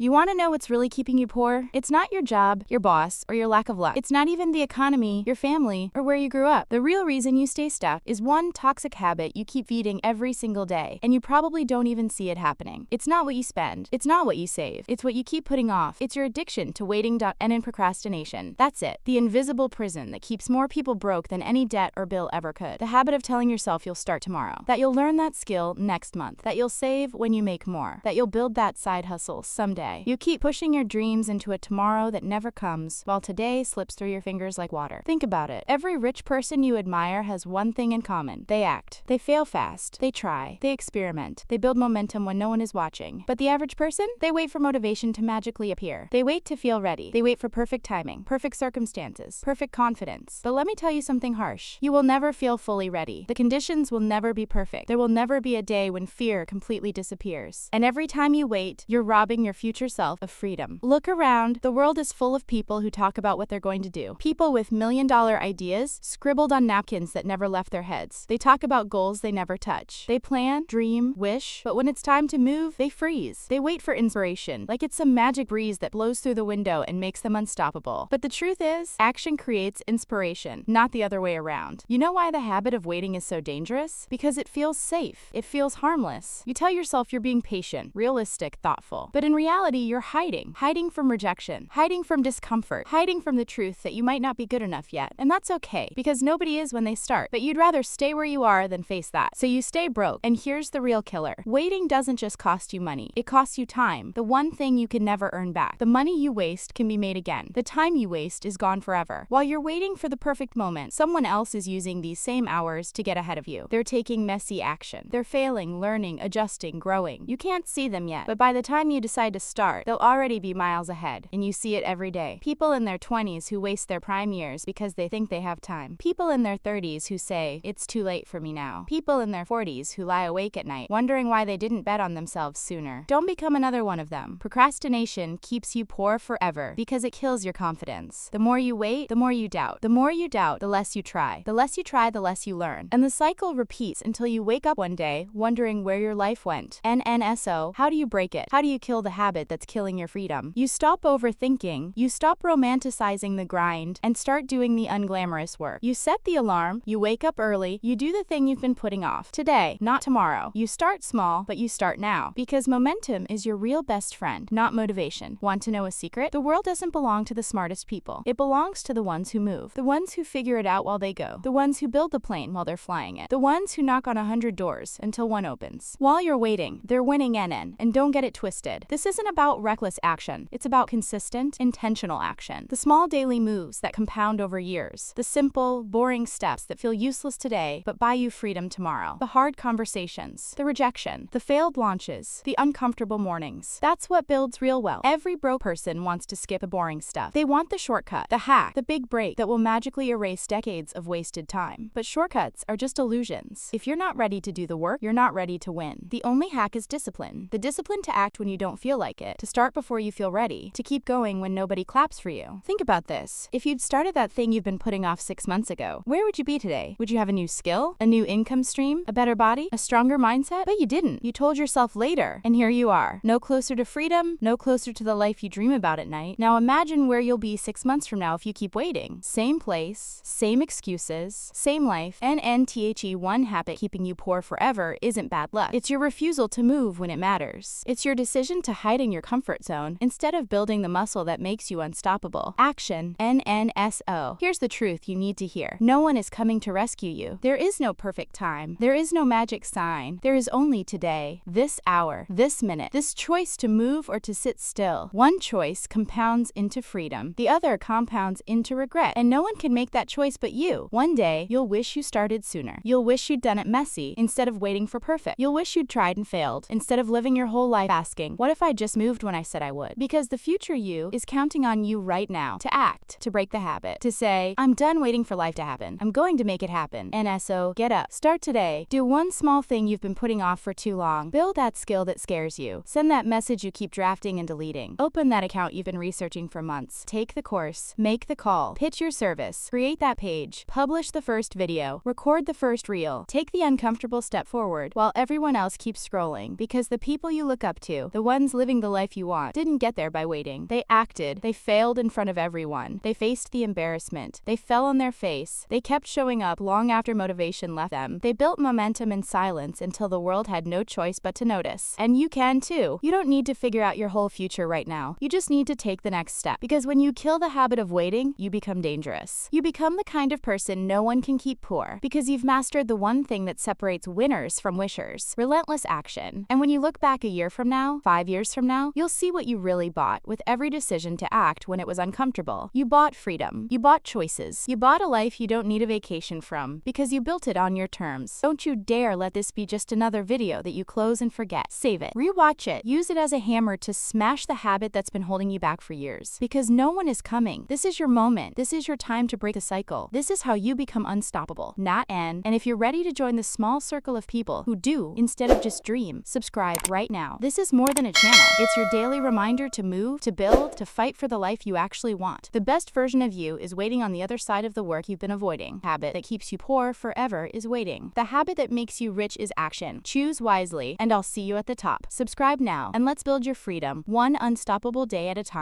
You want to know what's really keeping you poor? It's not your job, your boss, or your lack of luck. It's not even the economy, your family, or where you grew up. The real reason you stay stuck is one toxic habit you keep feeding every single day, and you probably don't even see it happening. It's not what you spend. It's not what you save. It's what you keep putting off. It's your addiction to waiting and in procrastination. That's it. The invisible prison that keeps more people broke than any debt or bill ever could. The habit of telling yourself you'll start tomorrow, that you'll learn that skill next month, that you'll save when you make more, that you'll build that side hustle someday. You keep pushing your dreams into a tomorrow that never comes, while today slips through your fingers like water. Think about it. Every rich person you admire has one thing in common. They act. They fail fast. They try. They experiment. They build momentum when no one is watching. But the average person? They wait for motivation to magically appear. They wait to feel ready. They wait for perfect timing, perfect circumstances, perfect confidence. But let me tell you something harsh. You will never feel fully ready. The conditions will never be perfect. There will never be a day when fear completely disappears. And every time you wait, you're robbing your future self of freedom. Look around. The world is full of people who talk about what they're going to do. People with million-dollar ideas scribbled on napkins that never left their heads. They talk about goals they never touch. They plan, dream, wish, but when it's time to move, they freeze. They wait for inspiration, like it's some magic breeze that blows through the window and makes them unstoppable. But the truth is, action creates inspiration, not the other way around. You know why the habit of waiting is so dangerous? Because it feels safe. It feels harmless. You tell yourself you're being patient, realistic, thoughtful. But in reality, you're hiding from rejection, hiding from discomfort, hiding from the truth that you might not be good enough yet. And that's okay, because nobody is when they start. But you'd rather stay where you are than face that. So you stay broke. And here's the real killer. Waiting doesn't just cost you money. It costs you time. The one thing you can never earn back. The money you waste can be made again. The time you waste is gone forever. While you're waiting for the perfect moment, someone else is using these same hours to get ahead of you. They're taking messy action. They're failing, learning, adjusting, growing. You can't see them yet, but by the time you decide to start, they'll already be miles ahead, and you see it every day. People in their 20s who waste their prime years because they think they have time. People in their 30s who say, it's too late for me now. People in their 40s who lie awake at night, wondering why they didn't bet on themselves sooner. Don't become another one of them. Procrastination keeps you poor forever because it kills your confidence. The more you wait, the more you doubt. The more you doubt, the less you try. The less you try, the less you learn. And the cycle repeats until you wake up one day wondering where your life went. NNSO, how do you break it? How do you kill the habit that's killing your freedom? You stop overthinking, you stop romanticizing the grind, and start doing the unglamorous work. You set the alarm, you wake up early, you do the thing you've been putting off. Today, not tomorrow. You start small, but you start now. Because momentum is your real best friend, not motivation. Want to know a secret? The world doesn't belong to the smartest people. It belongs to the ones who move. The ones who figure it out while they go. The ones who build the plane while they're flying it. The ones who knock on 100 doors until one opens. While you're waiting, they're winning NN. And don't get it twisted. This isn't about reckless action. It's about consistent, intentional action. The small daily moves that compound over years. The simple, boring steps that feel useless today but buy you freedom tomorrow. The hard conversations. The rejection. The failed launches. The uncomfortable mornings. That's what builds real wealth. Every broke person wants to skip the boring stuff. They want the shortcut, the hack, the big break that will magically erase decades of wasted time. But shortcuts are just illusions. If you're not ready to do the work, you're not ready to win. The only hack is discipline. The discipline to act when you don't feel like it, to start before you feel ready, to keep going when nobody claps for you. Think about this. If you'd started that thing you've been putting off 6 months ago, where would you be today? Would you have a new skill? A new income stream? A better body? A stronger mindset? But you didn't. You told yourself later, and here you are. No closer to freedom, no closer to the life you dream about at night. Now imagine where you'll be 6 months from now if you keep waiting. Same place, same excuses, same life. NNTHE, one habit keeping you poor forever isn't bad luck. It's your refusal to move when it matters. It's your decision to hide in your comfort zone instead of building the muscle that makes you unstoppable. Action. NNSO. Here's the truth you need to hear. No one is coming to rescue you. There is no perfect time. There is no magic sign. There is only today, this hour, this minute, this choice to move or to sit still. One choice compounds into freedom. The other compounds into regret. And no one can make that choice but you. One day, you'll wish you started sooner. You'll wish you'd done it messy instead of waiting for perfect. You'll wish you'd tried and failed instead of living your whole life asking, what if I just moved when I said I would? Because the future you is counting on you right now to act, to break the habit, to say, I'm done waiting for life to happen. I'm going to make it happen. NSO, get up. Start today. Do one small thing you've been putting off for too long. Build that skill that scares you. Send that message you keep drafting and deleting. Open that account you've been researching for months. Take the course. Make the call. Pitch your service. Create that page. Publish the first video. Record the first reel. Take the uncomfortable step forward while everyone else keeps scrolling, because the people you look up to, the ones living the the life you want didn't get there by waiting. They acted. They failed in front of everyone. They faced the embarrassment. They fell on their face. They kept showing up long after motivation left them. They built momentum in silence until the world had no choice but to notice. And you can too. You don't need to figure out your whole future right now. You just need to take the next step. Because when you kill the habit of waiting, you become dangerous. You become the kind of person no one can keep poor. Because you've mastered the one thing that separates winners from wishers: relentless action. And when you look back a year from now, 5 years from now, you'll see what you really bought with every decision to act when it was uncomfortable. You bought freedom. You bought choices. You bought a life you don't need a vacation from because you built it on your terms. Don't you dare let this be just another video that you close and forget. Save it. Rewatch it. Use it as a hammer to smash the habit that's been holding you back for years. Because no one is coming. This is your moment. This is your time to break the cycle. This is how you become unstoppable, not end. And if you're ready to join the small circle of people who do instead of just dream, subscribe right now. This is more than a channel. It's your daily reminder to move, to build, to fight for the life you actually want. The best version of you is waiting on the other side of the work you've been avoiding. Habit that keeps you poor forever is waiting. The habit that makes you rich is action. Choose wisely, and I'll see you at the top. Subscribe now, and let's build your freedom, one unstoppable day at a time.